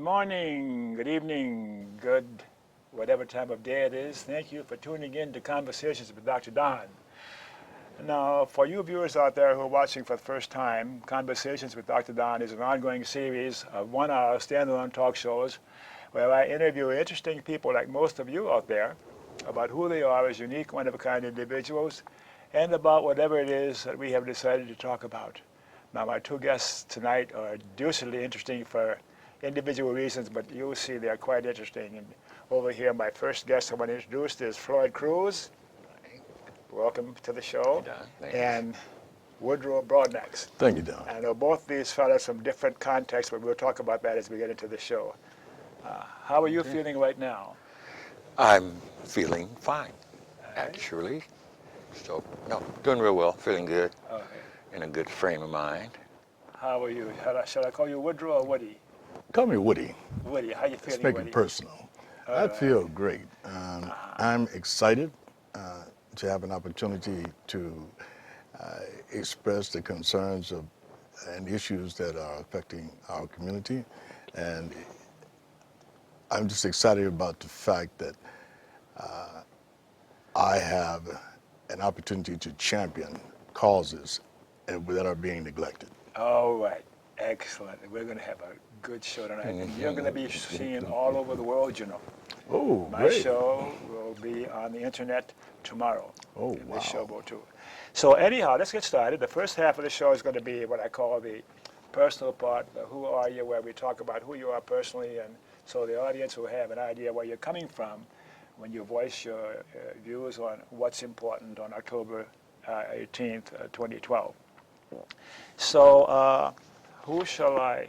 morning, good evening, good whatever time of day it is. Thank you for tuning in to Conversations with Dr. Don. Now, for you viewers out there who are watching for the first time, Conversations with Dr. Don is an ongoing series of 1-hour standalone talk shows where I interview interesting people like most of you out there about who they are as unique, one-of-a-kind individuals and about whatever it is that we have decided to talk about. Now, my two guests tonight are deucedly interesting for individual reasons, but you'll see they're quite interesting. And over here, my first guest I want to introduce is Floyd Cruz. Welcome to the show. And Woodrow Broadnax. Thank you, Don. I know both these fellows from different contexts, but we'll talk about that as we get into the show. How are you feeling right now? I'm feeling fine, actually. So, no, doing real well, feeling good, in a good frame of mind. How are you? Shall I call you Woodrow or Woody? Call me Woody. Woody, how you feeling, Let's make Woody? it personal. I feel great. I'm excited to have an opportunity to express the concerns of and issues that are affecting our community. And I'm just excited about the fact that I have an opportunity to champion causes that are being neglected. All right. Excellent. We're going to have a good show tonight. And you're going to be seen all over the world, you know. Oh, My great. show will be on the internet tomorrow. Oh, and wow. this show will too. So anyhow, let's get started. The first half of the show is going to be what I call the personal part, the who are you, where we talk about who you are personally, and so the audience will have an idea where you're coming from when you voice your views on what's important on October 18th, 2012. So who shall I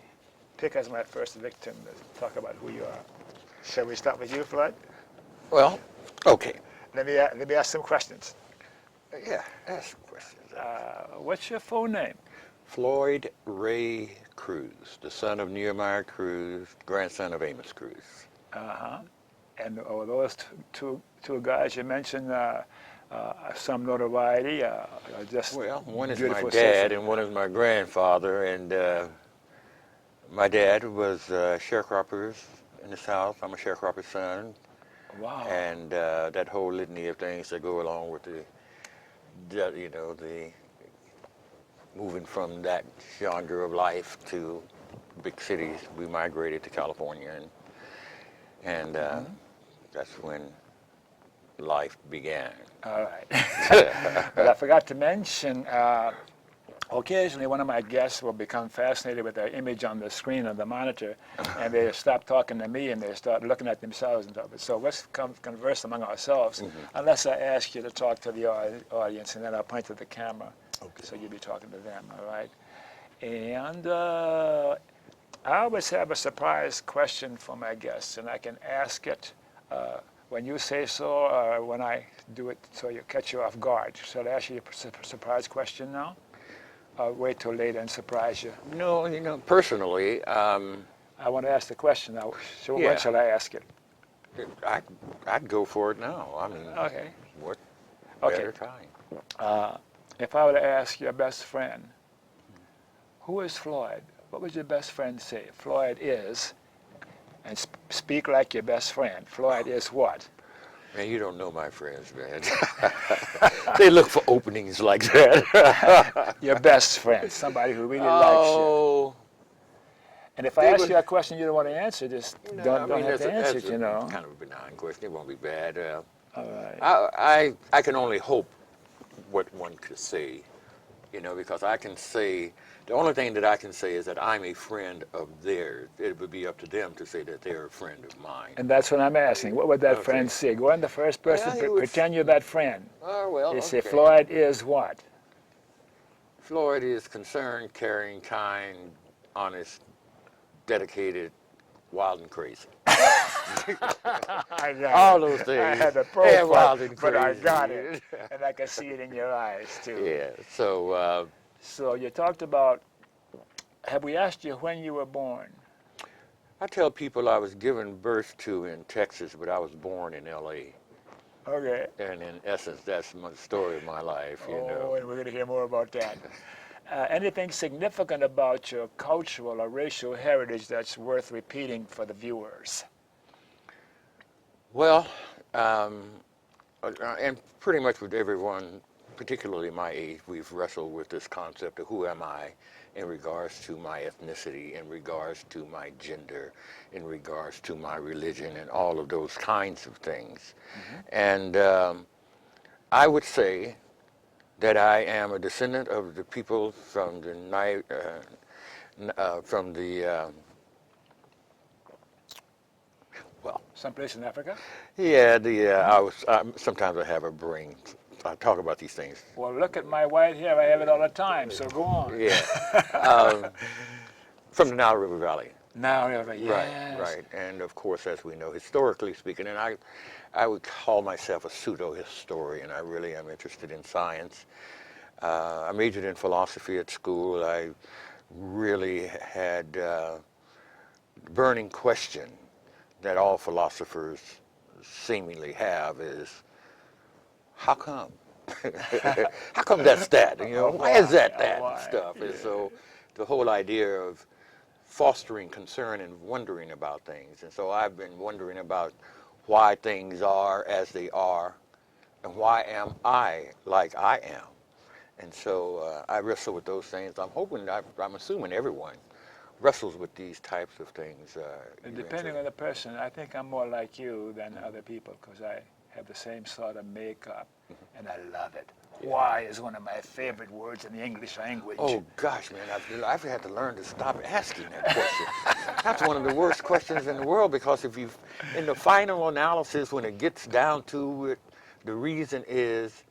pick as my first victim to talk about who you are? Shall we start with you, Floyd? Well, okay. Let me ask some questions. Yeah, ask questions. What's your full name? Floyd Ray Cruz, the son of Nehemiah Cruz, grandson of Amos Cruz. And those two guys you mentioned, some notoriety, just Well, one is my beautiful dad citizen. and one is my grandfather. And my dad was sharecroppers in the South. I'm a sharecropper's son. Wow. And that whole litany of things that go along with the moving from that genre of life to big cities. We migrated to California, and that's when life began. All right. But I forgot to mention, occasionally one of my guests will become fascinated with the image on the screen of the monitor, and they stop talking to me and they start looking at themselves and stuff. So let's converse among ourselves, unless I ask you to talk to the audience, and then I'll point to the camera. Okay. So you'll be talking to them, all right? And I always have a surprise question for my guests, and I can ask it when you say so, or when I do it so you catch you off guard. Shall I ask you a surprise question now? Or wait till later and surprise you? No, personally, I want to ask the question now. So Yeah. when shall I ask it? I'd go for it now. I mean, Okay. what Okay. better time? If I were to ask your best friend, who is Floyd? What would your best friend say? Floyd is, and speak like your best friend. Floyd is what? Man, you don't know my friends, man. They look for openings like that. Your best friend, somebody who really likes you. Oh, And if I they ask would- you a question you don't want to answer, just don't have to answer it, you know. Kind of a benign question. It won't be bad. All right. I can only hope what one could say, because I can say, the only thing that I can say is that I'm a friend of theirs. It would be up to them to say that they're a friend of mine. And that's what I'm asking. What would that Okay. friend say? Go on the first person, Yeah, he would- pretend you're that friend. Oh, well, You say, okay. Floyd is what? Floyd is concerned, caring, kind, honest, dedicated, wild and crazy. I got All it. those things. I had a Yeah, profile, wild and but I crazy. got it. And I can see it in your eyes, too. Yeah, so So you talked about, have we asked you when you were born? I tell people I was given birth to in Texas, but I was born in L.A. Okay. And in essence, that's the story of my life, Oh, and we're going to hear more about that. Anything significant about your cultural or racial heritage that's worth repeating for the viewers? Well, and pretty much with everyone, particularly my age, we've wrestled with this concept of who am I in regards to my ethnicity, in regards to my gender, in regards to my religion, and all of those kinds of things. And I would say that I am a descendant of the people from the well, Someplace in Africa? yeah, sometimes I have a brain. I talk about these things. Well, look at my white hair. I have it all the time, so go on. Yeah, um, from the Nile River Valley. Now, yes. Right, right. And of course, as we know, historically speaking, and I would call myself a pseudo-historian. I really am interested in science. I majored in philosophy at school. I really had the burning question that all philosophers seemingly have is, how come? How come that's that? You know, why is that Why? stuff? And so the whole idea of fostering concern and wondering about things. And so I've been wondering about why things are as they are and why am I like I am. And so I wrestle with those things. I'm assuming everyone wrestles with these types of things. Depending on the person, I think I'm more like you than other people because I have the same sort of makeup, and I love it. Why is one of my favorite words in the English language. Oh gosh, man, I've had to learn to stop asking that question. That's one of the worst questions in the world because in the final analysis, when it gets down to it, the reason is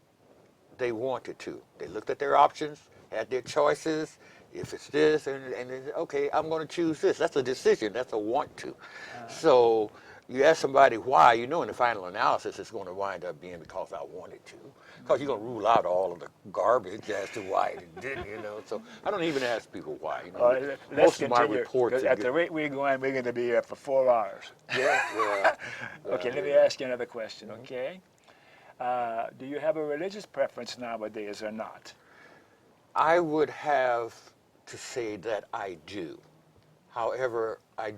they wanted to. They looked at their options, had their choices. If it's this, and okay, I'm going to choose this. That's a decision. That's a want to. So you ask somebody why, you know in the final analysis it's going to wind up being because I wanted to. Because you're going to rule out all of the garbage as to why it didn't, you know. So I don't even ask people why. You know, Let's most of my continue, reports 'cause at the rate we're going to be here for 4 hours. yeah. Okay, let me ask you another question, okay? Do you have a religious preference nowadays or not? I would have to say that I do. However, I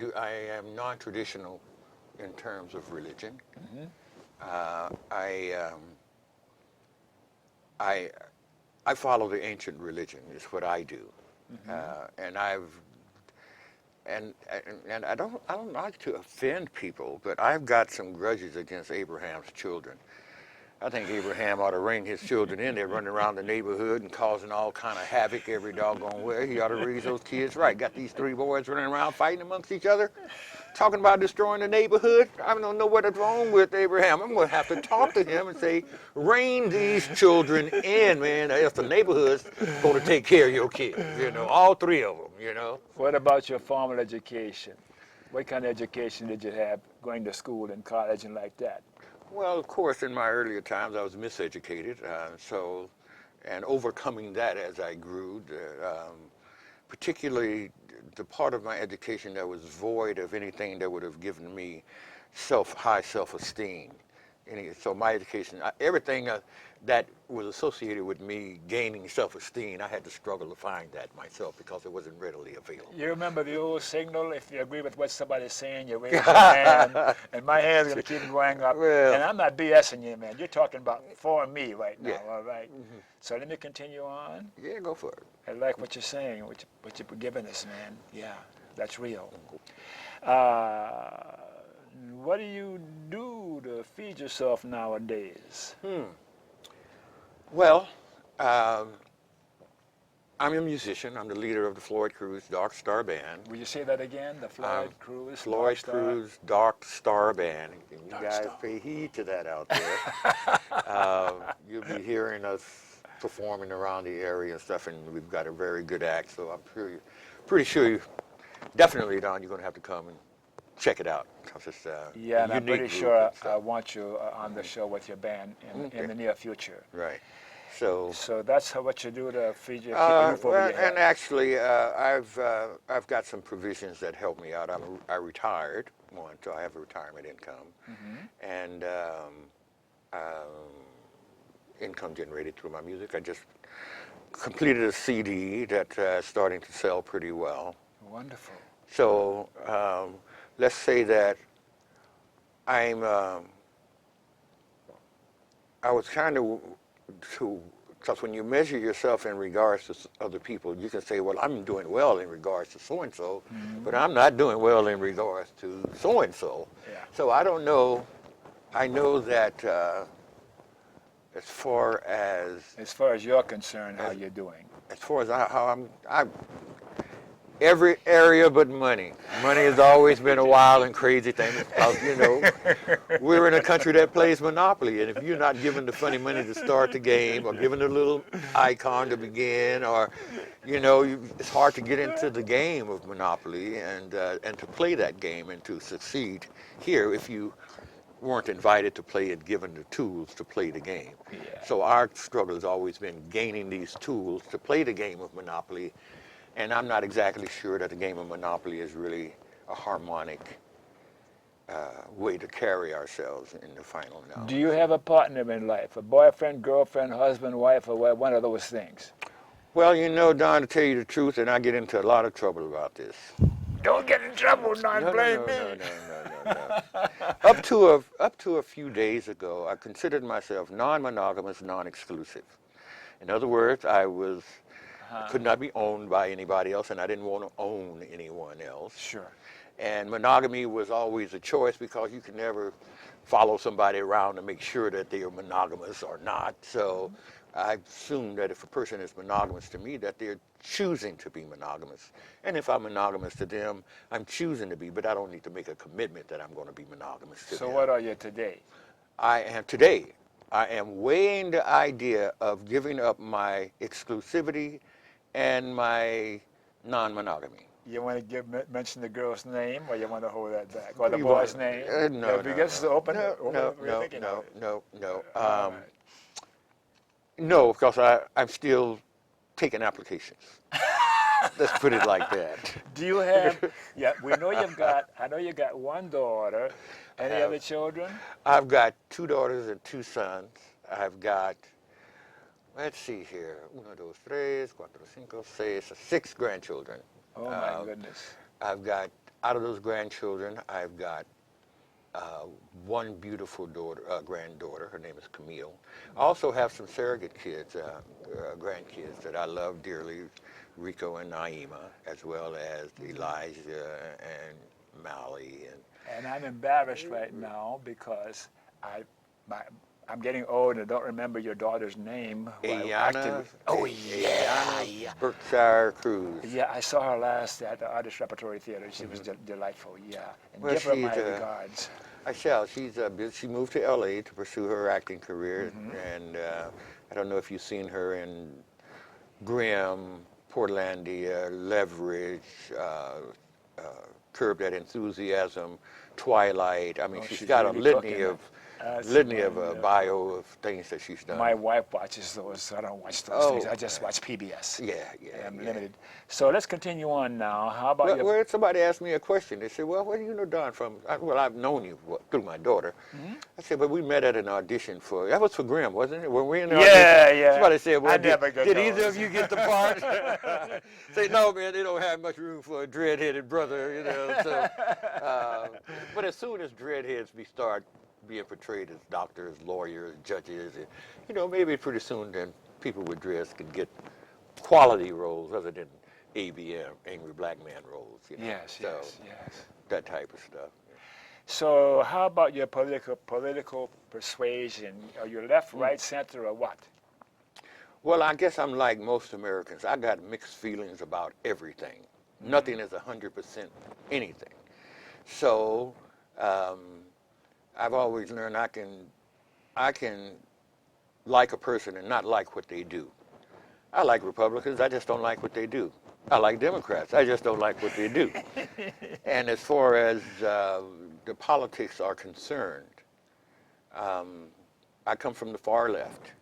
am non-traditional in terms of religion. I follow the ancient religion. Is what I do, and and I don't like to offend people, but I've got some grudges against Abraham's children. I think Abraham ought to ring his children in there, running around the neighborhood and causing all kind of havoc every doggone way. He ought to raise those kids right. Got these 3 boys running around fighting amongst each other, talking about destroying the neighborhood. I don't know what is wrong with Abraham. I'm going to have to talk to him and say, rein these children in, man, or else the neighborhood's going to take care of your kids, you know, all 3 of them, you know. What about your formal education? What kind of education did you have going to school and college and like that? Well, of course, in my earlier times, I was miseducated, and overcoming that as I grew, particularly the part of my education that was void of anything that would have given me high self-esteem. So my education, everything that was associated with me gaining self-esteem, I had to struggle to find that myself because it wasn't readily available. You remember the old signal? If you agree with what somebody's saying, you raise your hand, and my hand's going to keep going up. Well, and I'm not BSing you, man. You're talking about for me right now, Yeah. all right? So let me continue on. Yeah, go for it. I like what you're saying, what you're giving us, man. Yeah, that's real. What do you do to feed yourself nowadays? Well, I'm a musician. I'm the leader of the Floyd Cruz Dark Star Band. Will you say that again? The Floyd Cruz? Floyd Dark Star? Cruz Dark Star Band. And you Dark guys Star. pay heed to that out there. You'll be hearing us performing around the area and stuff, and we've got a very good act. So I'm pretty sure you, definitely, Don, you're going to have to come and check it out because it's Yeah, and I'm unique pretty group sure and I stuff. want you on the show with your band in the near future. Right. So. So that's what you do to feed your keep a roof over your head. And actually, I've got some provisions that help me out. I retired so I have a retirement income, and income generated through my music. I just completed a CD that's starting to sell pretty well. Wonderful. So let's say that I was trying to, because when you measure yourself in regards to other people, you can say, well, I'm doing well in regards to so-and-so, but I'm not doing well in regards to so-and-so. Yeah. So I don't know. I know that as far as you're concerned, how you're doing. as far as how I'm every area but money. Money has always been a wild and crazy thing because, you know, we're in a country that plays Monopoly, and if you're not given the funny money to start the game or given the little icon to begin, or, you know, it's hard to get into the game of Monopoly and to play that game and to succeed here if you weren't invited to play and given the tools to play the game. Yeah. So our struggle has always been gaining these tools to play the game of Monopoly. And I'm not exactly sure that the game of Monopoly is really a harmonic way to carry ourselves in the final now. Do you have a partner in life? A boyfriend, girlfriend, husband, wife, or one of those things? Well, you know, Don, to tell you the truth, and I get into a lot of trouble about this. Don't get in trouble, Don. Blame me. No. Up to a few days ago, I considered myself non-monogamous, non-exclusive. In other words, I could not be owned by anybody else, and I didn't want to own anyone else. Sure. And monogamy was always a choice because you can never follow somebody around to make sure that they are monogamous or not. So I assume that if a person is monogamous to me, that they're choosing to be monogamous. And if I'm monogamous to them, I'm choosing to be, but I don't need to make a commitment that I'm going to be monogamous to them. So what are you today? I am weighing the idea of giving up my exclusivity and my non-monogamy. You want to mention the girl's name, or you want to hold that back, or the You boy's want- name? no, Because no, it's open. No, because I'm still taking applications. Let's put it like that. Do you have? Yeah, we know you've got. I know you got one daughter. Any other children? I've got 2 daughters and 2 sons. I've got, let's see here, 1, 2, 3, 4, 5, 6, 6 grandchildren. Oh my goodness. I've got, out of those grandchildren, I've got 1 beautiful daughter, granddaughter. Her name is Camille. I also have some surrogate kids, grandkids that I love dearly, Rico and Naima, as well as Elijah and Mally. And I'm embarrassed right now because I'm getting old and I don't remember your daughter's name. Ayana. Oh yeah. Berkshire Cruz. Yeah, I saw her last at the Artist Repertory Theater. She was delightful. Yeah, and Well, give her my she's, regards. I shall. She moved to L.A. to pursue her acting career, and I don't know if you've seen her in Grimm, Portlandia, Leverage, Curb That Enthusiasm, Twilight. I mean, she's got really a litany cooking of That's litany of wonderful. bio of things that she's done. My wife watches those, so I don't watch those things. I just watch PBS. Yeah. I'm limited. So let's continue on now. How about Well, somebody asked me a question. They said, well, where do you know Don from? Well, I've known you through my daughter. I said, but we met at an audition that was for Grimm, wasn't it? Were we in the audition? Yeah. Somebody said, well, I never got did either those. of you get the part? Say, no, man, they don't have much room for a dread-headed brother, you know. So, but as soon as dreadheads start being portrayed as doctors, lawyers, judges, and, you know, maybe pretty soon then people with dreads can get quality roles other than ABM, Angry Black Man roles. You know? Yes. That type of stuff. So how about your political persuasion? Are you left, right, center, or what? Well, I guess I'm like most Americans. I got mixed feelings about everything. Nothing is 100% anything. So I've always learned I can like a person and not like what they do. I like Republicans, I just don't like what they do. I like Democrats, I just don't like what they do. And as far as the politics are concerned, I come from the far left,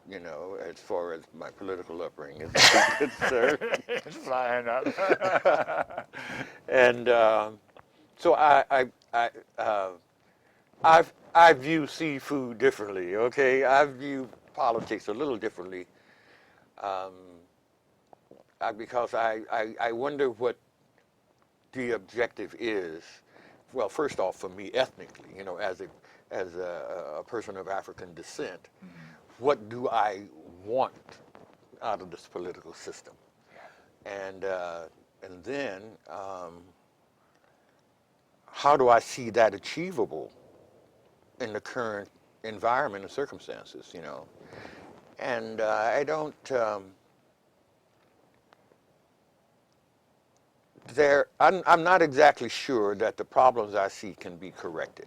you know, as far as my political upbringing is concerned. It's flying up. And so I view seafood differently, okay? I view politics a little differently. um, because I wonder what the objective is. Well, first off, for me, ethnically, you know, as a person of African descent, what do I want out of this political system? And then how do I see that achievable in the current environment and circumstances, you know? And I don't, I'm not exactly sure that the problems I see can be corrected,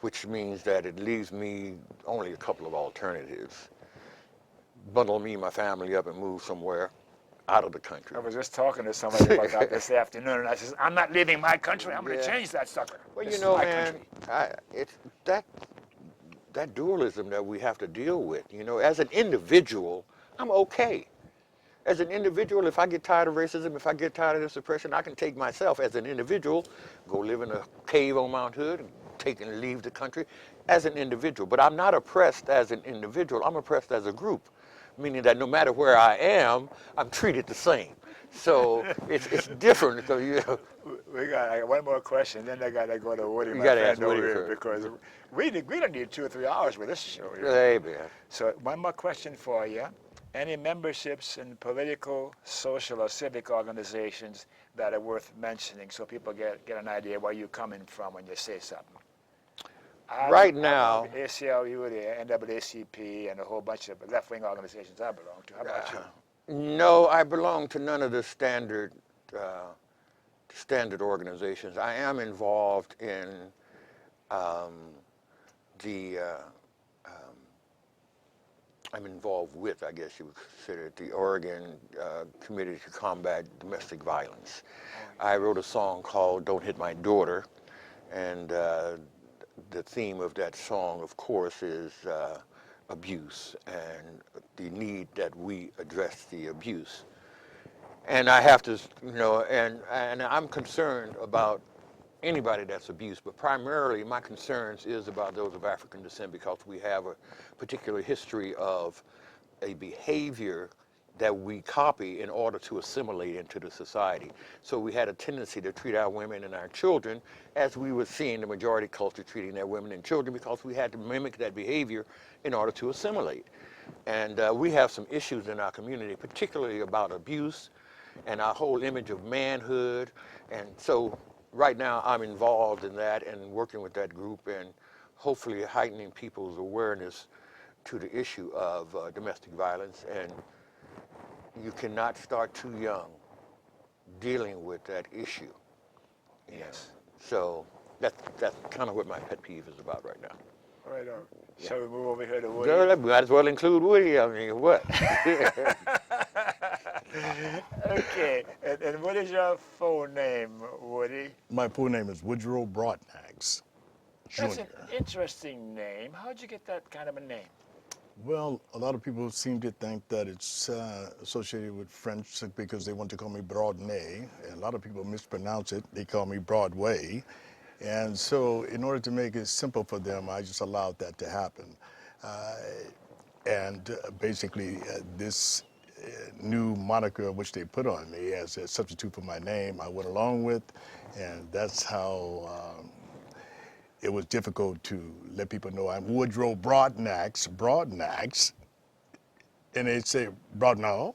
which means that it leaves me only a couple of alternatives. Bundle me and my family up and move somewhere out of the country. I was just talking to somebody about that this afternoon, and I said, I'm not leaving my country. I'm going to Yeah. change that sucker. Well, This you is know, my man, country. it's that dualism that we have to deal with. You know, as an individual, I'm okay. As an individual, if I get tired of racism, if I get tired of this oppression, I can take myself as an individual, go live in a cave on Mount Hood, and take and leave the country as an individual. But I'm not oppressed as an individual. I'm oppressed as a group, meaning that no matter where I am, I'm treated the same. So it's different because you know, I got one more question, then I got to go to Woody, you my got to friend ask over Woody here, first. because we don't need 2 or 3 hours with this show here. Hey, man. So one more question for you. Any memberships in political, social, or civic organizations that are worth mentioning so people get an idea where you're coming from when you say something? Right I now, belong to ACLU, the NAACP, and a whole bunch of left-wing organizations I belong to. How about you? no, I belong to none of the standard organizations. I am involved in um, the I'm involved with, I guess you would consider it, the Oregon Committee to Combat Domestic Violence. I wrote a song called Don't Hit My Daughter, and the theme of that song, of course, is abuse and the need that we address the abuse. And I have to, you know, and I'm concerned about anybody that's abused, but primarily my concerns is about those of African descent because we have a particular history of a behavior that we copy in order to assimilate into the society. So we had a tendency to treat our women and our children as we were seeing the majority culture treating their women and children because we had to mimic that behavior in order to assimilate. And we have some issues in our community, particularly about abuse and our whole image of manhood. And so right now I'm involved in that and working with that group and hopefully heightening people's awareness to the issue of domestic violence. And you cannot start too young dealing with that issue. Yes. So that's kind of what my pet peeve is about right now. Right on. Shall we move over here to Woody? Girl, might as well include Woody. I mean, what? Okay. And what is your full name, Woody? My full name is Woodrow Broadnax That's Jr. an interesting name. How'd you get that kind of a name? Well, a lot of people seem to think that it's associated with French because they want to call me Broadnay. And a lot of people mispronounce it. They call me Broadway. And so in order to make it simple for them, I just allowed that to happen. Basically, this new moniker which they put on me as a substitute for my name, I went along with. And that's how it was difficult to let people know I'm Woodrow Broadnax, and they say Broadnay.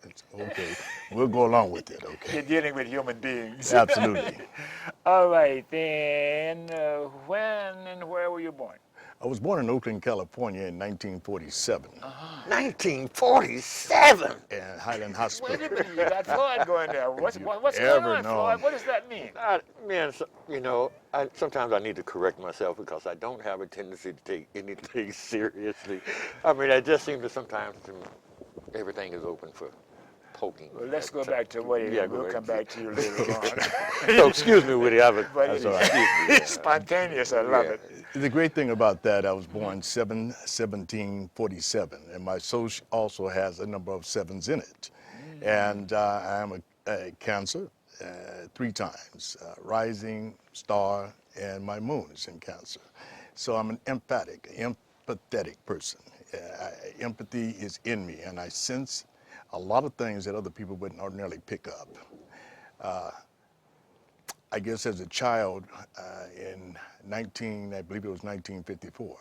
It's okay, we'll go along with it. Okay, You're dealing with human beings. absolutely. All right, then when and where were you born? I was born in Oakland, California in 1947, 1947. in Highland Wait Hospital. a minute, you got Floyd going there. What's going ever on, known? Floyd? What does that mean? Man, you know, sometimes I need to correct myself because I don't have a tendency to take anything seriously. I mean, I just seem to sometimes everything is open for poking. Well, let's go back to Woody. Yeah, We'll go come ahead. back to you later on. So excuse me, Woody. But That's all right. it's spontaneous. I love it. The great thing about that, I was born 1747, and my social also has a number of sevens in it. And I am a Cancer 3 times, rising star, and my moon is in Cancer. So I'm an empathetic person. Empathy is in me, and I sense a lot of things that other people wouldn't ordinarily pick up. I guess as a child in I believe it was 1954,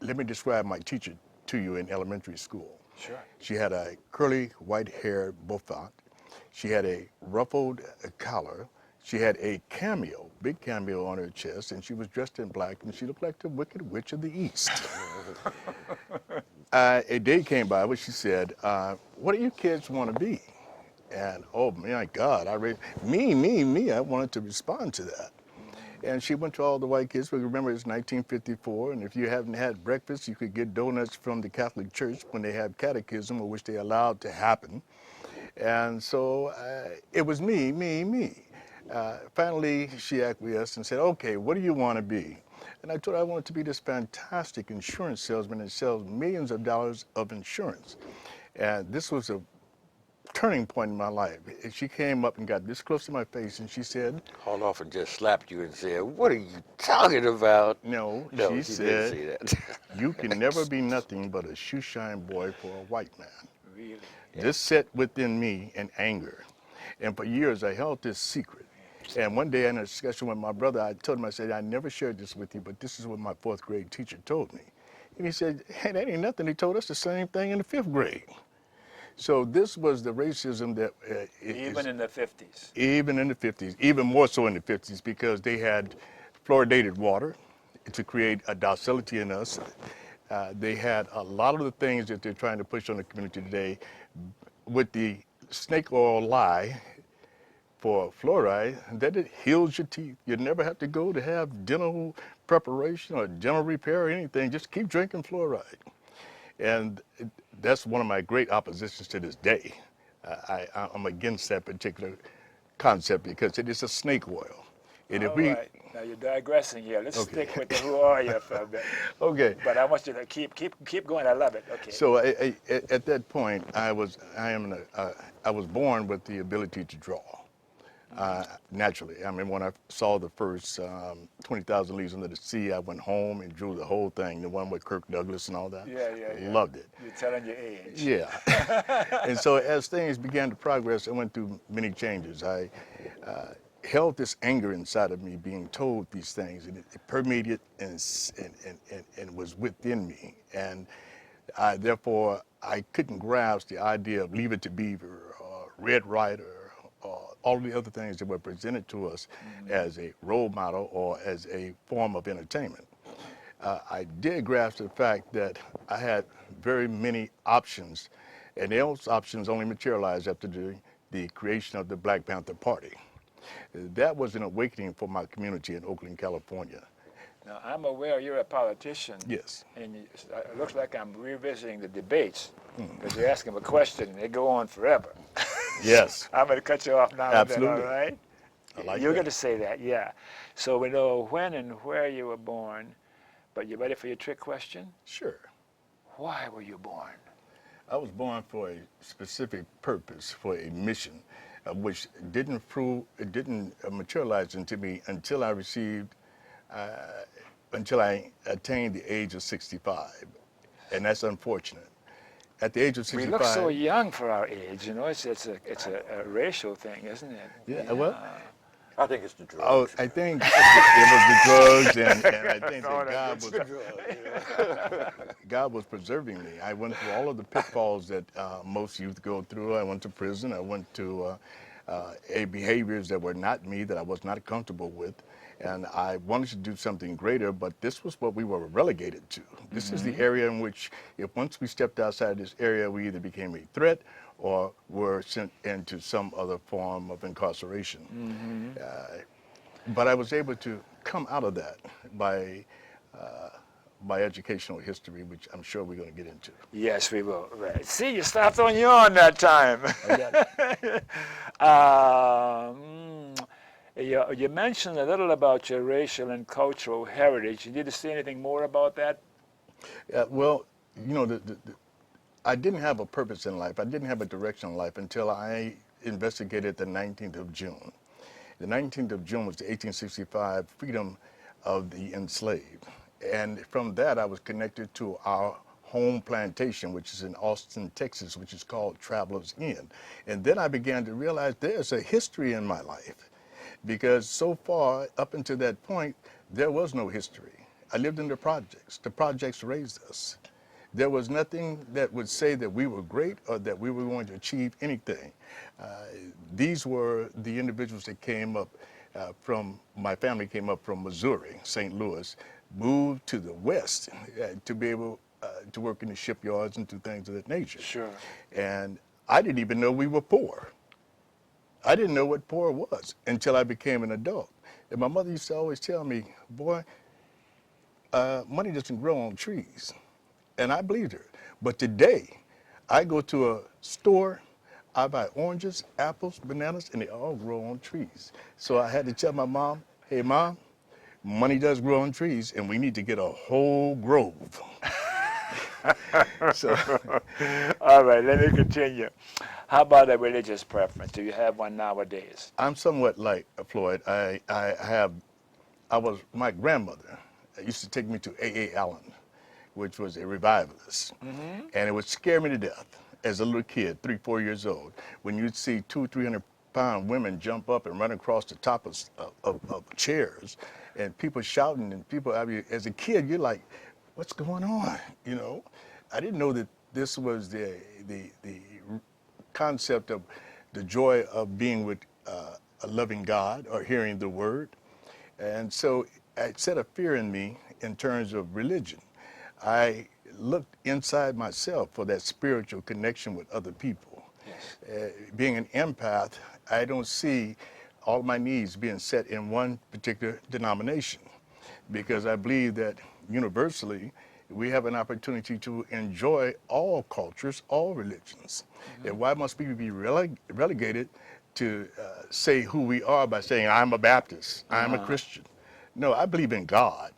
let me describe my teacher to you in elementary school. Sure. She had a curly white-haired bouffant. She had a ruffled collar. She had a cameo, big cameo on her chest, and she was dressed in black, and she looked like the Wicked Witch of the East. A day came by where she said, what do you kids want to be? And oh my God, me, I wanted to respond to that. And she went to all the white kids. We remember it's 1954, and if you haven't had breakfast, you could get donuts from the Catholic Church when they have catechism, or which they allowed to happen. And so it was me. Finally, she acquiesced and said, okay, what do you want to be? And I told her I wanted to be this fantastic insurance salesman that sells millions of dollars of insurance. And this was a turning point in my life. She came up and got this close to my face and she said, Hauled off and just slapped you and said, "What are you talking about?" no, No, she didn't said, say that. you can never be nothing but a shoeshine boy for a white man. Really? This set within me in anger. And for years I held this secret. And one day in a discussion with my brother, I told him, I said, I never shared this with you, but this is what my fourth grade teacher told me. And he said, hey, that ain't nothing. He told us the same thing in the fifth grade. So this was the racism that Even in the 50s. even in the 50s, even more so in the 50s, because they had fluoridated water to create a docility in us. They had a lot of the things that they're trying to push on the community today with the snake oil lie for fluoride, that it heals your teeth. You never have to go to have dental preparation or dental repair or anything. Just keep drinking fluoride. And that's one of my great oppositions to this day. I'm against that particular concept because it is a snake oil. And if All we, right. Now you're digressing here. Let's Okay. stick with the who are you for a bit. okay. But I want you to keep going. I love it. Okay. So at that point, I was born with the ability to draw. Naturally. I mean, when I saw the first 20,000 Leagues Under the Sea, I went home and drew the whole thing, the one with Kirk Douglas and all that. Yeah. Loved it. You're telling your age. Yeah. And so as things began to progress, I went through many changes. I held this anger inside of me being told these things, and it permeated and was within me. And therefore, I couldn't grasp the idea of Leave It to Beaver or Red Ryder, all the other things that were presented to us as a role model or as a form of entertainment. I did grasp the fact that I had very many options, and those options only materialized after the creation of the Black Panther Party. That was an awakening for my community in Oakland, California. Now, I'm aware you're a politician. Yes. And it looks like I'm revisiting the debates because you're asking a question and they go on forever. Yes. I'm going to cut you off now. Absolutely. And then, all right? I like You're that. going to say that, yeah. So we know when and where you were born, but you ready for your trick question? Sure. Why were you born? I was born for a specific purpose, for a mission, which didn't materialize into me until I attained the age of 65, and that's unfortunate. At the age of 65, We look so young for our age, you know. It's a racial thing, isn't it? Yeah, well, I think it's the oh, drugs. I think it was the drugs, and I think No, that God was preserving me. I went through all of the pitfalls that most youth go through. I went to prison. I went to behaviors that were not me, that I was not comfortable with. And I wanted to do something greater, but this was what we were relegated to. This is the area in which, if once we stepped outside this area, we either became a threat or were sent into some other form of incarceration. But I was able to come out of that by educational history, which I'm sure we're going to get into. Yes, we will. Right. See, you stopped on yawn that time. I got it. You mentioned a little about your racial and cultural heritage. You need to say anything more about that? Well, you know, I didn't have a purpose in life. I didn't have a direction in life until I investigated the 19th of June. The 19th of June was the 1865 freedom of the enslaved. And from that, I was connected to our home plantation, which is in Austin, Texas, which is called Travelers Inn. And then I began to realize there's a history in my life, because so far, up until that point, there was no history. I lived in the projects. The projects raised us. There was nothing that would say that we were great or that we were going to achieve anything. These were the individuals that came up my family came up from Missouri, St. Louis, moved to the West to be able to work in the shipyards and do things of that nature. Sure. And I didn't even know we were poor. I didn't know what poor was until I became an adult. And my mother used to always tell me, boy, money doesn't grow on trees. And I believed her. But today, I go to a store, I buy oranges, apples, bananas, and they all grow on trees. So I had to tell my mom, hey, Mom, money does grow on trees, and we need to get a whole grove. So, All right, let me continue. How about a religious preference? Do you have one nowadays? I'm somewhat like Floyd. My grandmother used to take me to A.A. Allen, which was a revivalist. And it would scare me to death as a little kid, 3, 4 years old, when you'd see 200-300-pound women jump up and run across the top of chairs and people shouting and people, I mean, as a kid, you're like, what's going on? You know, I didn't know that this was the concept of the joy of being with a loving God or hearing the word. And so it set a fear in me in terms of religion. I looked inside myself for that spiritual connection with other people. Yes. Being an empath, I don't see all my needs being set in one particular denomination, because I believe that universally we have an opportunity to enjoy all cultures, all religions. And why must we be relegated to say who we are by saying, I'm a Baptist, I'm a Christian? No, I believe in God.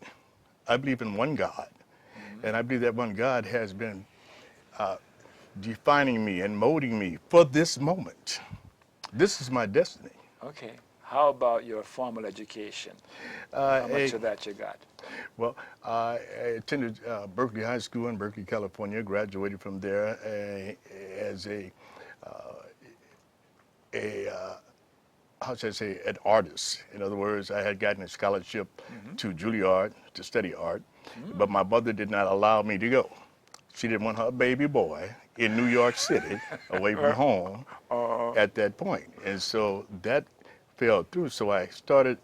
I believe in one God. And I believe that one God has been defining me and molding me for this moment. This is my destiny. Okay. How about your formal education? How much of that you got? Well, I attended Berkeley High School in Berkeley, California, graduated from there as how should I say, an artist. In other words, I had gotten a scholarship to Juilliard to study art, but my mother did not allow me to go. She didn't want her baby boy in New York City, away from home at that point. And so that fell through. So I started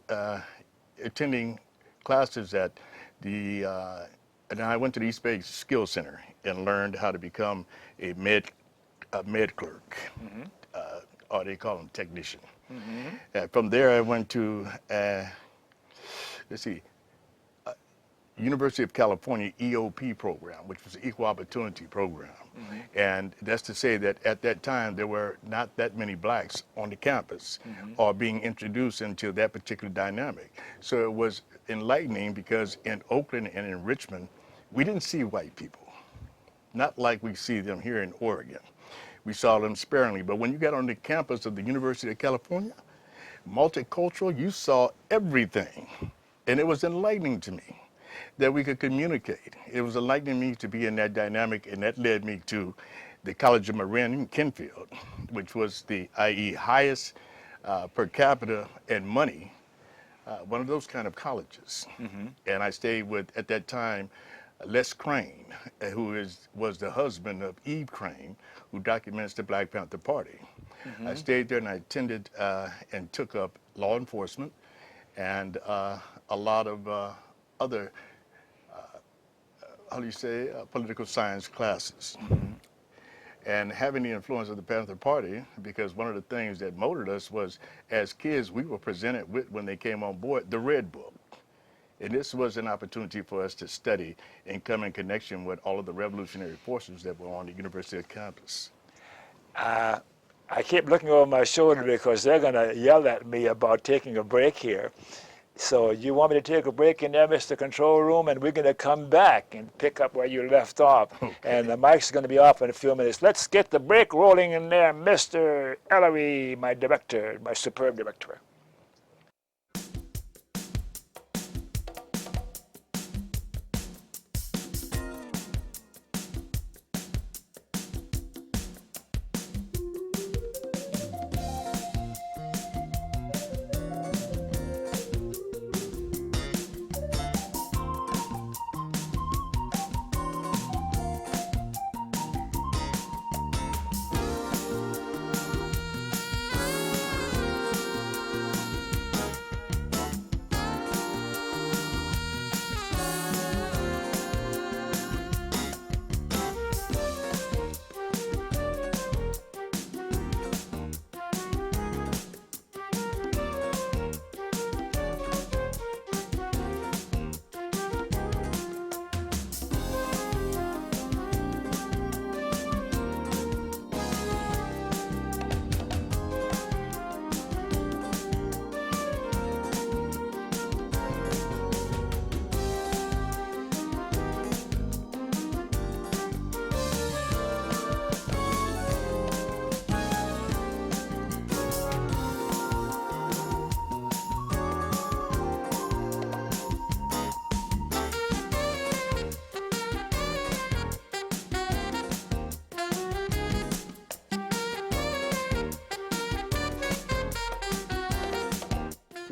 attending classes at and I went to the East Bay Skills Center and learned how to become a med clerk, or they call them technician. From there, I went to, University of California EOP program, which was an equal opportunity program. And that's to say that at that time, there were not that many blacks on the campus or being introduced into that particular dynamic. So it was enlightening, because in Oakland and in Richmond, we didn't see white people, not like we see them here in Oregon. We saw them sparingly, but when you got on the campus of the University of California, multicultural, you saw everything. And it was enlightening to me that we could communicate. It was enlightening me to be in that dynamic, and that led me to the College of Marin in Kenfield, which was the IE highest per capita and money, one of those kind of colleges. And I stayed with, at that time, Les Crane, who was the husband of Eve Crane, who documents the Black Panther Party. I stayed there and I attended and took up law enforcement and a lot of other, political science classes. And having the influence of the Panther Party, because one of the things that molded us was, as kids, we were presented with, when they came on board, the Red Book. And this was an opportunity for us to study and come in connection with all of the revolutionary forces that were on the University campus. I keep looking over my shoulder because they're going to yell at me about taking a break here. So you want me to take a break in there, Mr. Control Room, and we're going to come back and pick up where you left off. Okay. And the mic's going to be off in a few minutes. Let's get the break rolling in there, Mr. Ellery, my director, my superb director.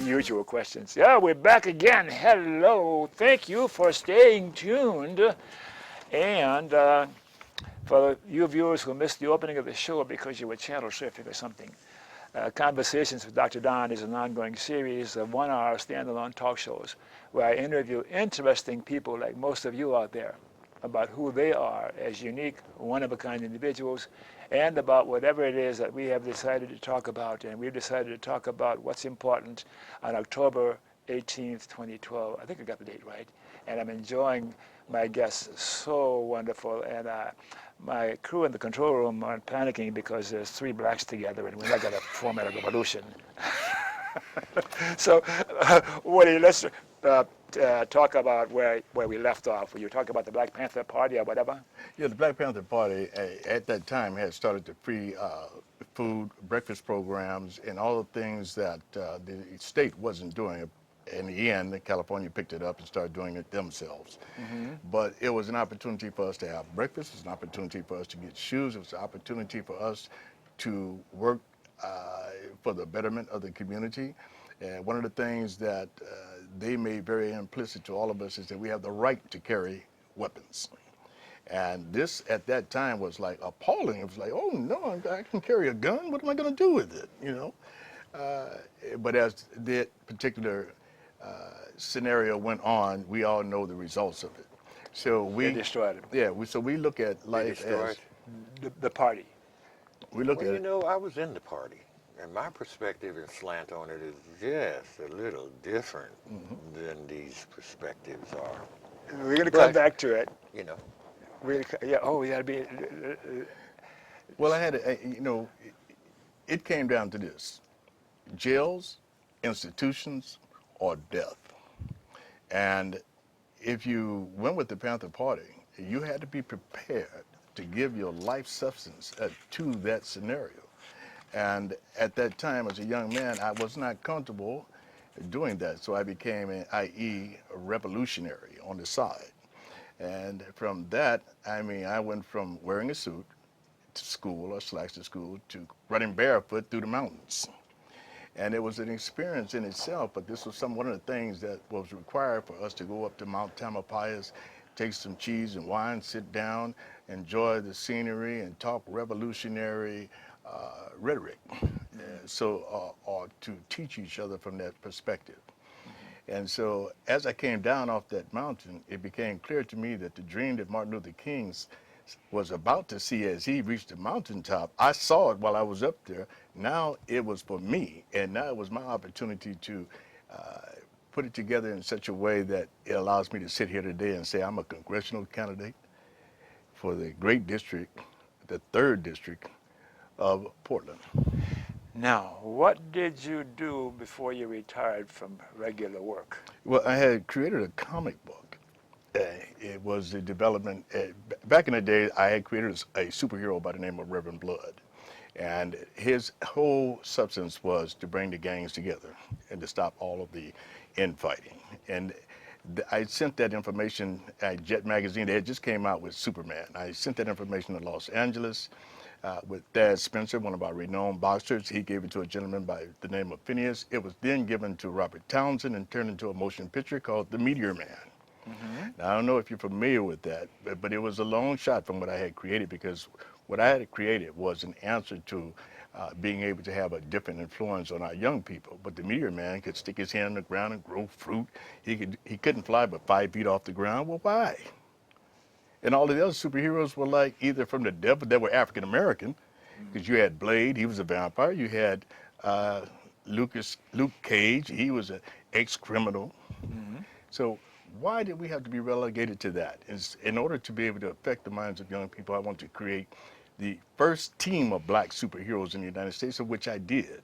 unusual questions. Yeah, we're back again. Hello. Thank you for staying tuned. And for you viewers who missed the opening of the show because you were channel surfing or something, Conversations with Dr. Don is an ongoing series of 1 hour standalone talk shows where I interview interesting people like most of you out there about who they are as unique, one-of-a-kind individuals, and about whatever it is that we have decided to talk about. And we've decided to talk about what's important on October 18th, 2012. I think I got the date right. And I'm enjoying my guests. So wonderful. And my crew in the control room aren't panicking because there's 3 blacks together and we're not going to form a revolution. So, Woody, let's talk about where we left off. Were you talking about the Black Panther Party or whatever? Yeah, the Black Panther Party at that time had started the free food, breakfast programs, and all the things that the state wasn't doing. In the end, California picked it up and started doing it themselves. But it was an opportunity for us to have breakfast. It was an opportunity for us to get shoes. It was an opportunity for us to work for the betterment of the community. And one of the things that they made very implicit to all of us is that we have the right to carry weapons. And this, at that time, was like appalling. It was like, oh no, I can carry a gun. What am I going to do with it? You know. But as that particular scenario went on, we all know the results of it. So They destroyed it. yeah, so we look at life as The party. we look Well, at you it. know, I was in the party, and my perspective and slant on it is just a little different than these perspectives are. We're going to come But- back to it. You know, Yeah. Oh, we got to be. Well, I had, it came down to this: jails, institutions, or death. And if you went with the Panther Party, you had to be prepared to give your life substance to that scenario. And at that time, as a young man, I was not comfortable doing that. So I became an IE revolutionary on the side. And from that, I went from wearing a suit to school or slacks to school to running barefoot through the mountains. And it was an experience in itself, but this was one of the things that was required for us to go up to Mount Tamalpais, take some cheese and wine, sit down, enjoy the scenery, and talk revolutionary rhetoric. Or to teach each other from that perspective. And so as I came down off that mountain, it became clear to me that the dream that Martin Luther King was about to see as he reached the mountaintop, I saw it while I was up there. Now it was for me, and now it was my opportunity to put it together in such a way that it allows me to sit here today and say I'm a congressional candidate for the great district, the 3rd district of Portland. Now, what did you do before you retired from regular work? Well, I had created a comic book. It was the development, back in the day, I had created a superhero by the name of Reverend Blood. And his whole substance was to bring the gangs together and to stop all of the infighting. And I sent that information at Jet Magazine. They had just came out with Superman. I sent that information to Los Angeles with Thad Spencer, one of our renowned boxers. He gave it to a gentleman by the name of Phineas. It was then given to Robert Townsend and turned into a motion picture called The Meteor Man. Now, I don't know if you're familiar with that, but it was a long shot from what I had created, because what I had created was an answer to being able to have a different influence on our young people. But the Meteor Man could stick his hand in the ground and grow fruit. He couldn't fly but 5 feet off the ground. Well, why? And all of the other superheroes were like either from the devil, they were African American, because you had Blade, he was a vampire. You had Luke Cage, he was an ex-criminal. So why did we have to be relegated to that? In order to be able to affect the minds of young people, I want to create the first team of black superheroes in the United States, of which I did.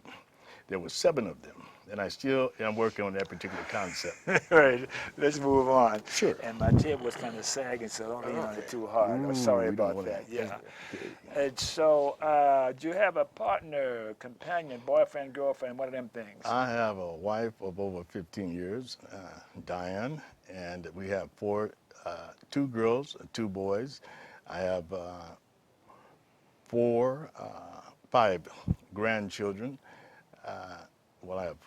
There were 7 of them, and I still am working on that particular concept. All right, let's move on. Sure. And my table was kind of sagging, so don't lean on it too hard. Ooh, Sorry we don't about wanna- that. Yeah. Okay. And so, do you have a partner, companion, boyfriend, girlfriend, one of them things? I have a wife of over 15 years, Diane, and we have 2 girls, 2 boys. I have 5 grandchildren. I have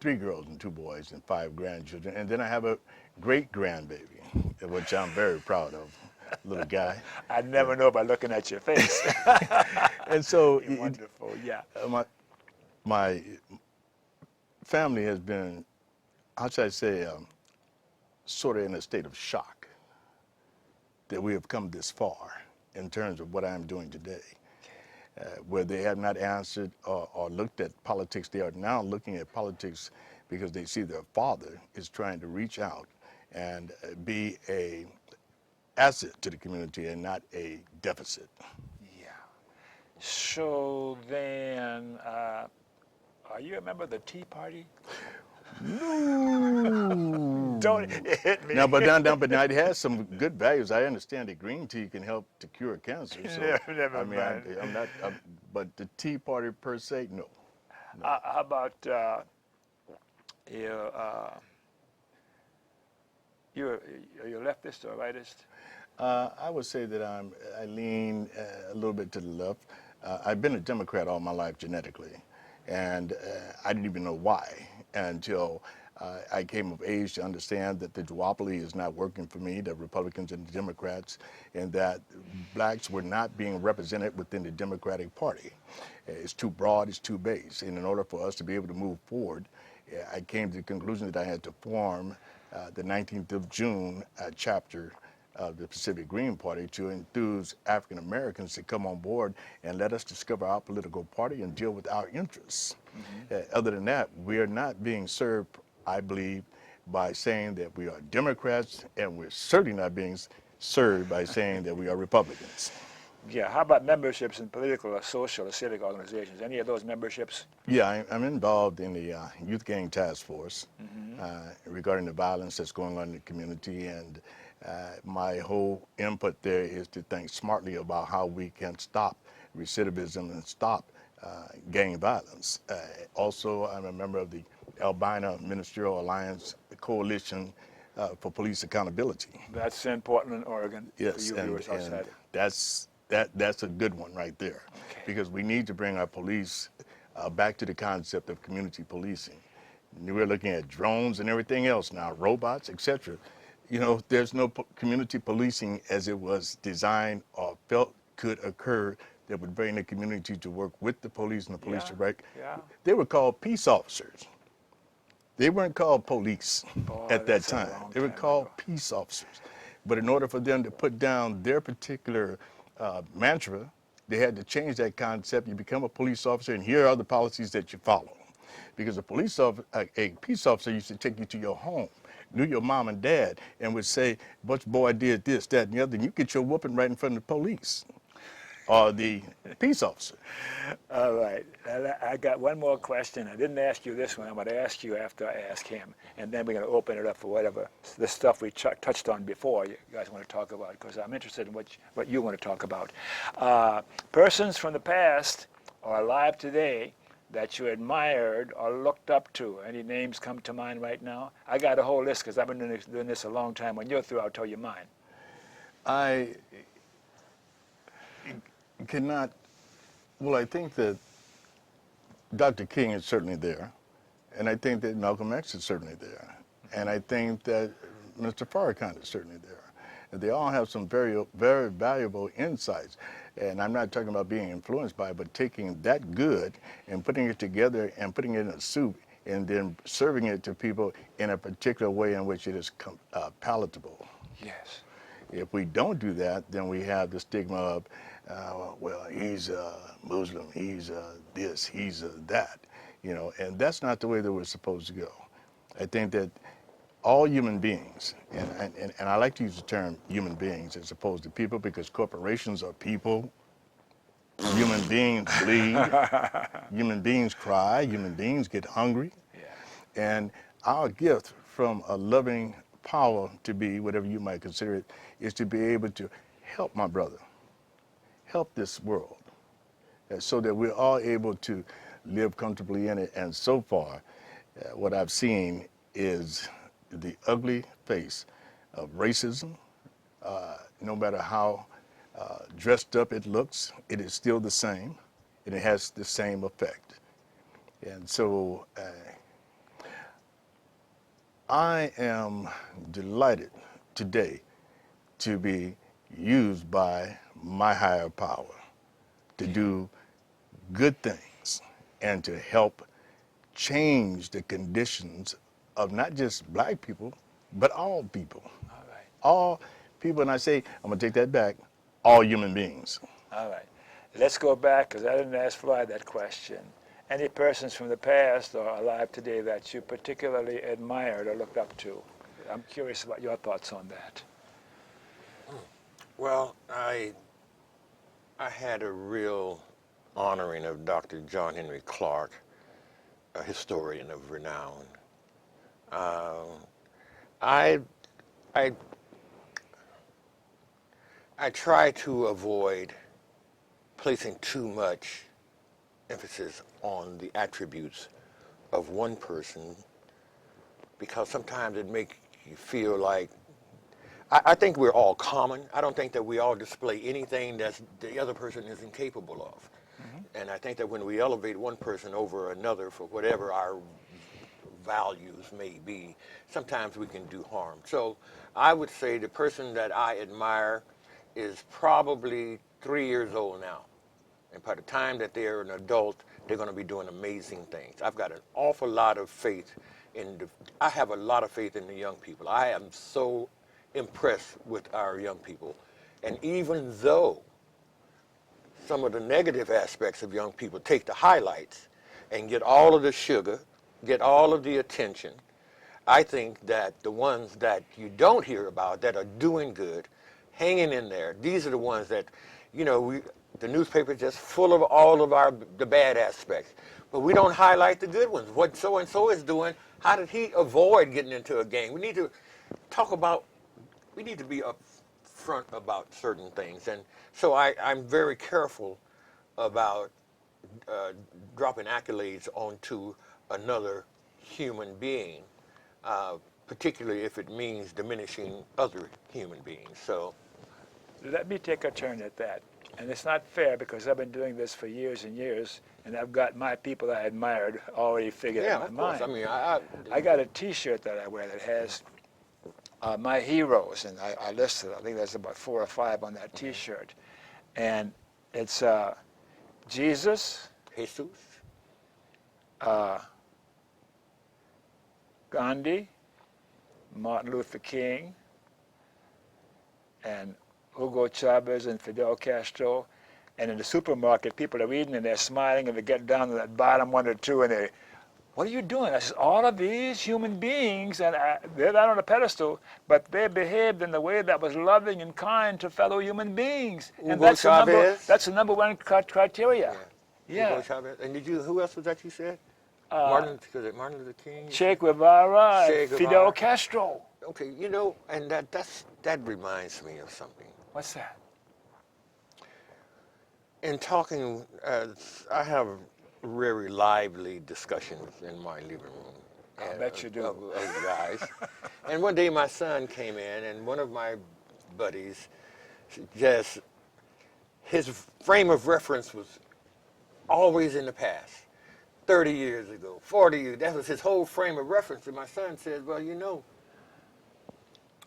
3 girls and 2 boys and 5 grandchildren. And then I have a great grandbaby, which I'm very proud of, little guy. I never know by looking at your face. And so Wonderful, yeah. my family has been, how should I say, sort of in a state of shock that we have come this far in terms of what I'm doing today. Where they have not answered or looked at politics. They are now looking at politics because they see their father is trying to reach out and be a asset to the community and not a deficit. Yeah. So then, are you a member of the Tea Party? No. Don't hit me. Now, but now it has some good values. I understand that green tea can help to cure cancer. So Never I mean, mind. I'm not. But the Tea Party per se, no. How about you? You're a leftist or rightist? I would say that I lean a little bit to the left. I've been a Democrat all my life genetically, and I didn't even know why until I came of age to understand that the duopoly is not working for me, the Republicans and the Democrats, and that blacks were not being represented within the Democratic Party. It's too broad, it's too base, and in order for us to be able to move forward, I came to the conclusion that I had to form the 19th of June chapter of the Pacific Green Party to enthuse African Americans to come on board and let us discover our political party and deal with our interests. Other than that, we are not being served, I believe, by saying that we are Democrats, and we're certainly not being served by saying that we are Republicans. Yeah. How about memberships in political or social or civic organizations? Any of those memberships? Yeah, I'm involved in the Youth Gang Task Force regarding the violence that's going on in the community, and my whole input there is to think smartly about how we can stop recidivism and stop gang violence. Also, I'm a member of the Albina Ministerial Alliance Coalition for Police Accountability. That's in Portland, Oregon. Yes, For you viewers outside. that's a good one right there, because we need to bring our police back to the concept of community policing. We're looking at drones and everything else now, robots, etc. You know, there's no community policing as it was designed or felt could occur that would bring the community to work with the police and the police to work. Yeah. They were called peace officers. They weren't called police Boy, at that that's a time. long They were time called ago. peace officers. But in order for them to put down their particular mantra, they had to change that concept. You become a police officer, and here are the policies that you follow. Because a peace officer used to take you to your home, knew your mom and dad, and would say, "Butch boy did this, that, and the other," and you get your whooping right in front of the police or the peace officer. All right. I got one more question. I didn't ask you this one. I'm going to ask you after I ask him. And then we're going to open it up for whatever the stuff we touched on before you guys want to talk about, because I'm interested in what you want to talk about. Persons from the past or alive today that you admired or looked up to. Any names come to mind right now? I got a whole list because I've been doing this a long time. When you're through, I'll tell you mine. I cannot, well, I think that Dr. King is certainly there, and I think that Malcolm X is certainly there, and I think that Mr. Farrakhan is certainly there. And they all have some very, very valuable insights, and I'm not talking about being influenced by it, but taking that good and putting it together and putting it in a soup and then serving it to people in a particular way in which it is palatable. Yes. If we don't do that, then we have the stigma of, well, he's a Muslim, he's this, he's that, you know, and that's not the way that we're supposed to go. I think that all human beings, and I like to use the term human beings as opposed to people, because corporations are people, human beings bleed, human beings cry, human beings get hungry, Yeah. and our gift from a loving power to be, whatever you might consider it, is to be able to help my brother, help this world, so that we're all able to live comfortably in it. And so far, what I've seen is the ugly face of racism. No matter how dressed up it looks, it is still the same, and it has the same effect. And so I am delighted today to be used by my higher power to do good things and to help change the conditions of not just black people, but all people. All right. All people, and I say, I'm going to take that back, all human beings. All right. Let's go back, because I didn't ask Floyd that question. Any persons from the past or alive today that you particularly admired or looked up to? I'm curious about your thoughts on that. Well, I had a real honoring of Dr. John Henry Clark, a historian of renown. I try to avoid placing too much emphasis on the attributes of one person, because sometimes it makes you feel like, I think we're all common. I don't think that we all display anything that the other person is incapable of. And I think that when we elevate one person over another for whatever our values may be, sometimes we can do harm. So I would say the person that I admire is probably 3 years old now. And by the time that they're an adult, they're going to be doing amazing things. I've got an awful lot of faith I have a lot of faith in the young people. I am so impressed with our young people. And even though some of the negative aspects of young people take the highlights and get all of the sugar, get all of the attention, I think that the ones that you don't hear about that are doing good, hanging in there, these are the ones that, the newspaper is just full of all of the bad aspects. But we don't highlight the good ones. What so-and-so is doing, how did he avoid getting into a gang? We need to be upfront about certain things. And so I'm very careful about dropping accolades onto another human being, particularly if it means diminishing other human beings. So Let me take a turn at that. And it's not fair, because I've been doing this for years and years, and I've got my people I admired already figured yeah, in of my course. mind. I I got a T-shirt that I wear that has my heroes, and I listed, I think there's about 4 or 5 on that T-shirt. And it's Jesus, Jesus, Gandhi, Martin Luther King, and Hugo Chavez and Fidel Castro. And in the supermarket, people are reading and they're smiling, and they get down to that bottom 1 or 2 and they, what are you doing? I said, all of these human beings, and they're not on a pedestal, but they behaved in a way that was loving and kind to fellow human beings. And Hugo Chavez. that's the number 1 criteria. Hugo Yeah. Chavez. And who else was that you said? Uh, Martin Luther King? Che Guevara, Che and Guevara. Fidel Castro. Okay, and that reminds me of something. What's that? In talking, I have very lively discussions in my living room. I bet you do. Of guys. And one day my son came in, and one of my buddies, his frame of reference was always in the past. 30 years ago, 40 years, that was his whole frame of reference. And my son said, well,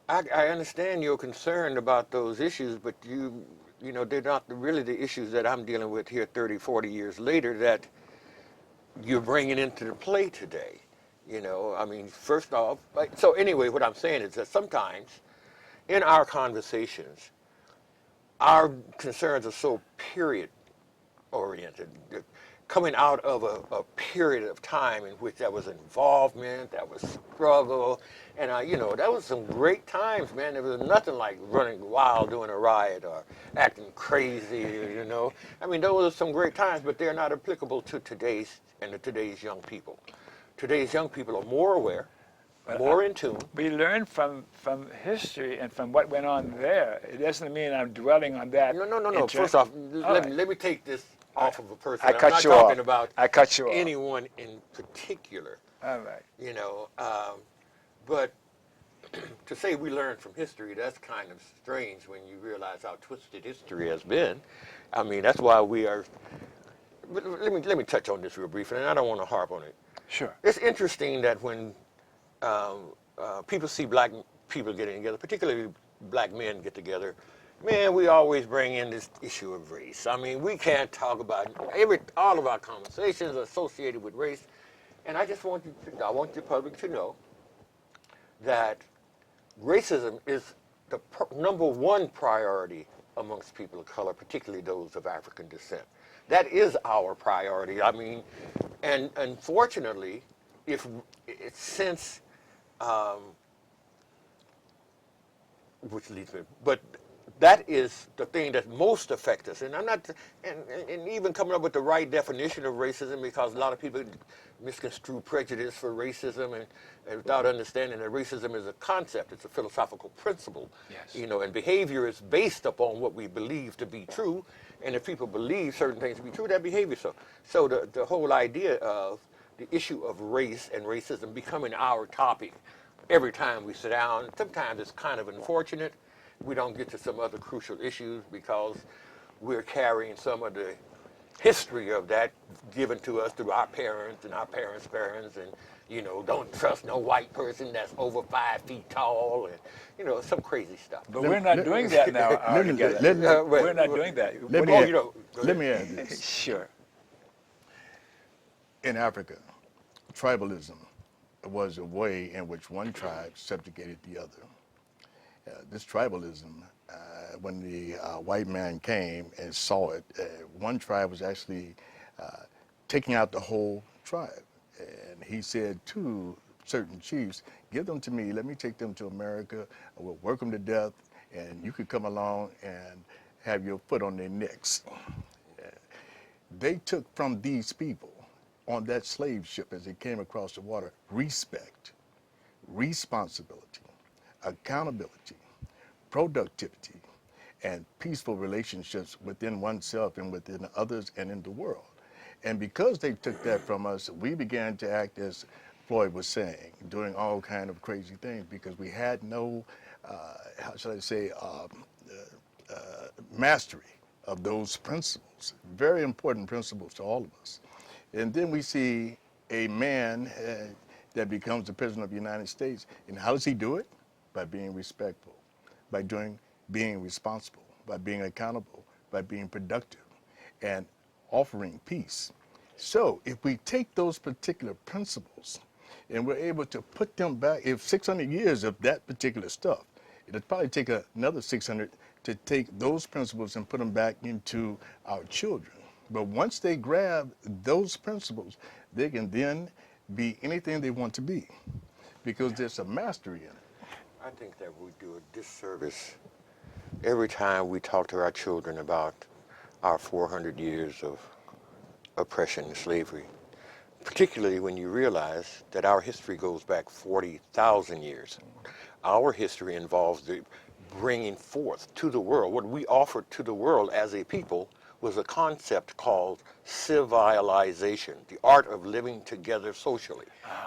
I understand you're concerned about those issues, but they're not really the issues that I'm dealing with here 30, 40 years later that you're bringing into the play today. First off, so anyway, what I'm saying is that sometimes in our conversations, our concerns are so period-oriented, coming out of a period of time in which there was involvement, there was struggle, and that was some great times, man. There was nothing like running wild doing a riot or acting crazy, those are some great times, but they're not applicable to today's young people. Today's young people are more aware, more in tune. We learn from history and from what went on there. It doesn't mean I'm dwelling on that. No. First off, let me take this off of a person. I I'm cut not you talking off. about I cut you off. anyone in particular. All right. But to say we learn from history, that's kind of strange when you realize how twisted history has been. That's why we are. But let me touch on this real briefly, and I don't want to harp on it. Sure. It's interesting that when people see black people getting together, particularly black men get together, man, we always bring in this issue of race. I mean, we can't talk about all of our conversations are associated with race. And I just want I want the public to know that racism is the number one priority amongst people of color, particularly those of African descent. That is our priority. I mean, and unfortunately, since which leads me, but that is the thing that most affects us. And I'm not, and even coming up with the right definition of racism, because a lot of people misconstrue prejudice for racism, and without understanding that racism is a concept, it's a philosophical principle. Yes. You know, and behavior is based upon what we believe to be true, and if people believe certain things to be true, that behavior so. So the whole idea of the issue of race and racism becoming our topic every time we sit down, sometimes it's kind of unfortunate. We don't get to some other crucial issues because we're carrying some of the history of that given to us through our parents and our parents' parents, and, you know, don't trust no white person that's over 5 feet tall, and, you know, some crazy stuff. But we're not doing that now together. We're not doing that. Let me add this. Sure. In Africa, tribalism was a way in which one tribe subjugated the other. This tribalism, when the white man came and saw it, one tribe was actually taking out the whole tribe. And he said to certain chiefs, give them to me, let me take them to America, we'll work them to death, and you could come along and have your foot on their necks. They took from these people on that slave ship as they came across the water respect, responsibility, accountability, productivity, and peaceful relationships within oneself and within others and in the world. And because they took that from us, we began to act, as Floyd was saying, doing all kind of crazy things because we had no, how shall I say, mastery of those principles, very important principles to all of us. And then we see a man that becomes the President of the United States. And how does he do it? By being respectful, by being responsible, by being accountable, by being productive, and offering peace. So if we take those particular principles and we're able to put them back, if 600 years of that particular stuff, it'll probably take another 600 to take those principles and put them back into our children. But once they grab those principles, they can then be anything they want to be because there's a mastery in it. I think that we do a disservice every time we talk to our children about our 400 years of oppression and slavery, particularly when you realize that our history goes back 40,000 years. Our history involves the bringing forth to the world, what we offered to the world as a people was a concept called civilization, the art of living together socially.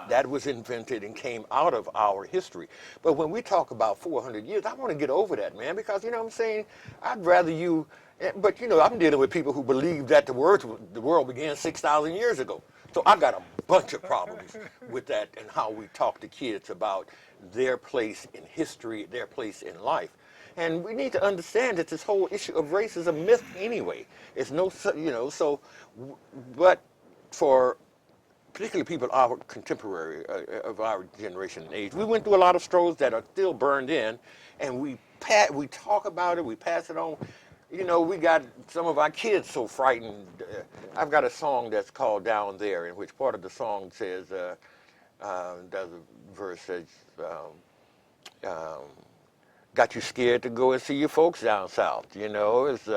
That was invented and came out of our history. But when we talk about 400 years, I want to get over that, man, because, you know what I'm saying? I'd rather you, but, you know, I'm dealing with people who believe that the world began 6,000 years ago. So I got a bunch of problems with that and how we talk to kids about their place in history, their place in life. And we need to understand that this whole issue of race is a myth anyway. It's no, you know, so, but for particularly people our contemporary, of our generation and age, we went through a lot of struggles that are still burned in, and we talk about it, we pass it on. You know, we got some of our kids so frightened. I've got a song that's called Down There, in which part of the song says, there's a verse that got you scared to go and see your folks down south. You know, it's,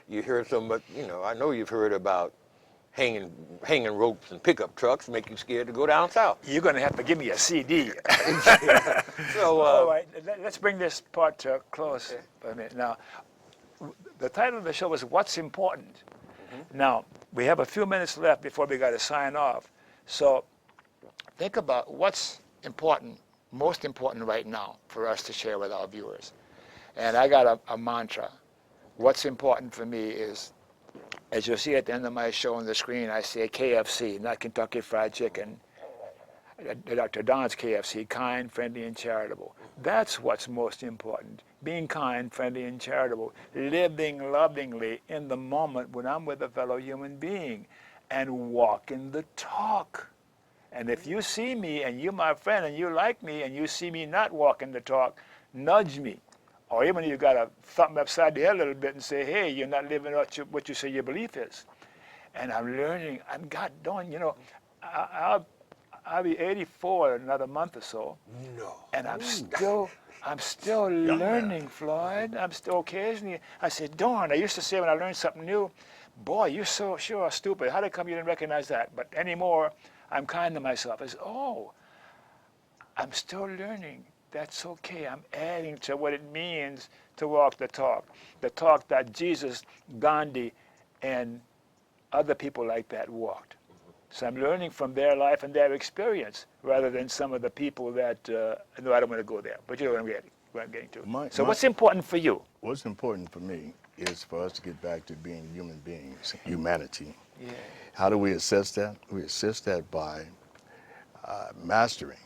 you hear so much, you know, I know you've heard about hanging ropes and pickup trucks make you scared to go down south. You're going to have to give me a CD. So, all right, let's bring this part to a close for a minute. Now, the title of the show is What's Important? Mm-hmm. Now, we have a few minutes left before we got to sign off. So think about what's important, most important right now for us to share with our viewers. And I got a mantra. What's important for me is, as you'll see at the end of my show on the screen, I say KFC, not Kentucky Fried Chicken. Dr. Don's KFC, kind, friendly, and charitable. That's what's most important. Being kind, friendly, and charitable. Living lovingly in the moment when I'm with a fellow human being. And walking the talk. And if you see me and you're my friend and you like me and you see me not walking the talk, nudge me. Or even you got to thump me upside the head a little bit and say, hey, you're not living what you say your belief is. And I'm learning. I'm God darn, I'll be 84 in another month or so. No. And I'm still learning, Floyd. I'm still occasionally, I said, darn, I used to say when I learned something new, boy, you're so sure stupid. How did it come you didn't recognize that? But anymore, I'm kind to myself. I said, oh, I'm still learning. That's okay. I'm adding to what it means to walk the talk that Jesus, Gandhi, and other people like that walked. So I'm learning from their life and their experience rather than some of the people that, no, I don't want to go there, but you know what I'm getting to. So what's important for you? What's important for me is for us to get back to being human beings, humanity. Yeah. How do we assess that? We assess that by mastering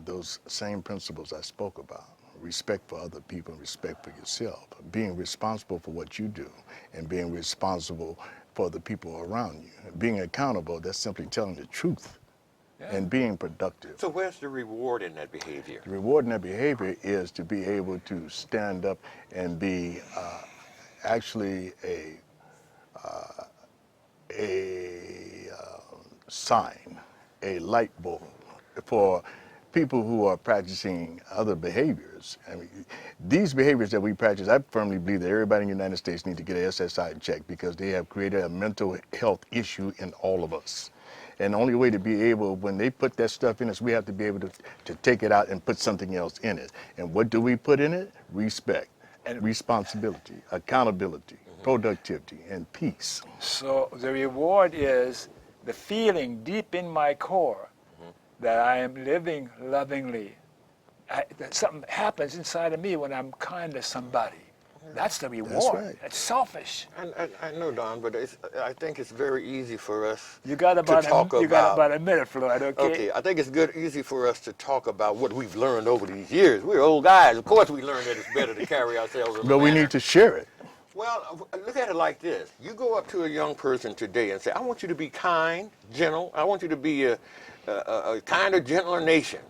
those same principles I spoke about. Respect for other people and respect for yourself. Being responsible for what you do and being responsible for the people around you. Being accountable, that's simply telling the truth and being productive. So where's the reward in that behavior? The reward in that behavior is to be able to stand up and be actually a sign, a light bulb for people who are practicing other behaviors. I mean, these behaviors that we practice, I firmly believe that everybody in the United States needs to get an SSI check because they have created a mental health issue in all of us. And the only way to be able, when they put that stuff in us, we have to be able to take it out and put something else in it. And what do we put in it? Respect, and responsibility, accountability, productivity, and peace. So the reward is the feeling deep in my core that I am living lovingly. That something happens inside of me when I'm kind to somebody. That's the reward. That's right. It's selfish. I know, Don, but I think it's very easy for us You got about a minute, Floyd. Okay. Okay, I think it's easy for us to talk about what we've learned over these years. We're old guys. Of course we learned that it's better to carry ourselves in a But we manner. need to share it. Well, look at it like this. You go up to a young person today and say, I want you to be kind, gentle. I want you to be a kinder, gentler nation.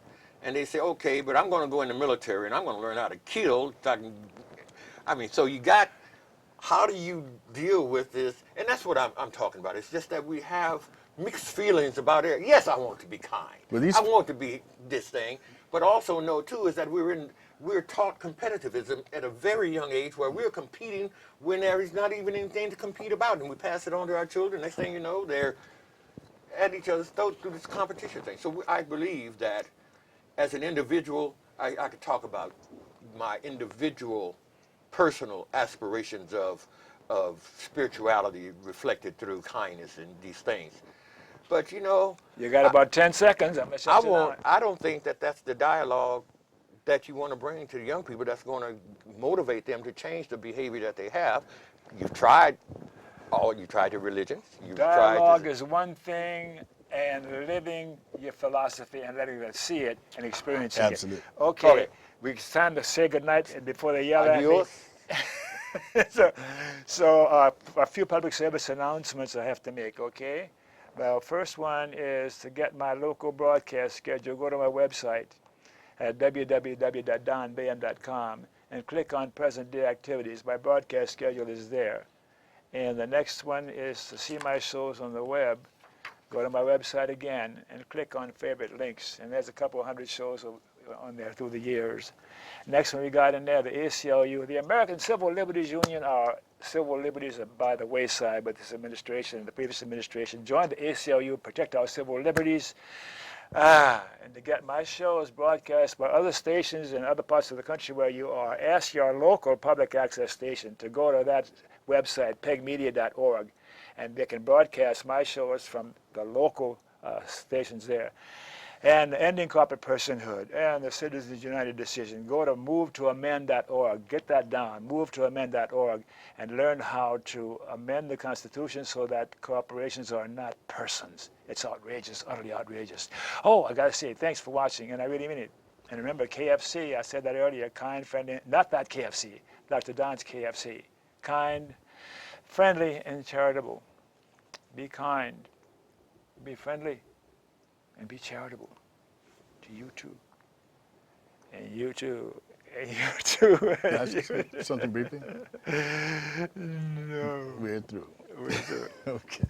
And they say, okay, but I'm going to go in the military and I'm going to learn how to kill. So you got, how do you deal with this? And that's what I'm talking about. It's just that we have mixed feelings about it. Yes, I want to be kind. I want to be this thing. But also know, too, is that we're taught competitivism at a very young age where we're competing when there is not even anything to compete about. And we pass it on to our children. Next thing you know, they're at each other's throats through this competition thing. So I believe that as an individual, I could talk about my individual personal aspirations of spirituality reflected through kindness and these things. But you got about 10 seconds. I'm gonna shut you down. I don't think that that's the dialogue that you want to bring to the young people that's going to motivate them to change the behavior that they have. You tried your religions. Dialogue is one thing, and living your philosophy and letting them see it and experience it. Absolutely. Okay, it's time to say goodnight before they yell at me. So a few public service announcements I have to make, okay? Well, first one is to get my local broadcast schedule. Go to my website at www.donbaham.com and click on present day activities. My broadcast schedule is there. And the next one is to see my shows on the web. Go to my website again and click on favorite links. And there's a couple hundred shows on there through the years. Next one we got in there, the ACLU, the American Civil Liberties Union. Our civil liberties are by the wayside by this administration, the previous administration. Join the ACLU, protect our civil liberties. And to get my shows broadcast by other stations in other parts of the country where you are, ask your local public access station to go to that website, pegmedia.org, and they can broadcast my shows from the local stations there. And ending corporate personhood and the Citizens United decision. Go to movetoamend.org. Get that down, movetoamend.org, and learn how to amend the Constitution so that corporations are not persons. It's outrageous, utterly outrageous. Oh, I gotta say, thanks for watching, and I really mean it. And remember, KFC, I said that earlier, kind, friendly, not that KFC, Dr. Don's KFC. Kind, friendly, and charitable. Be kind, be friendly, and be charitable to you too. And you too. And you too. Can I ask you something briefly? No. We're through. We're through. Okay.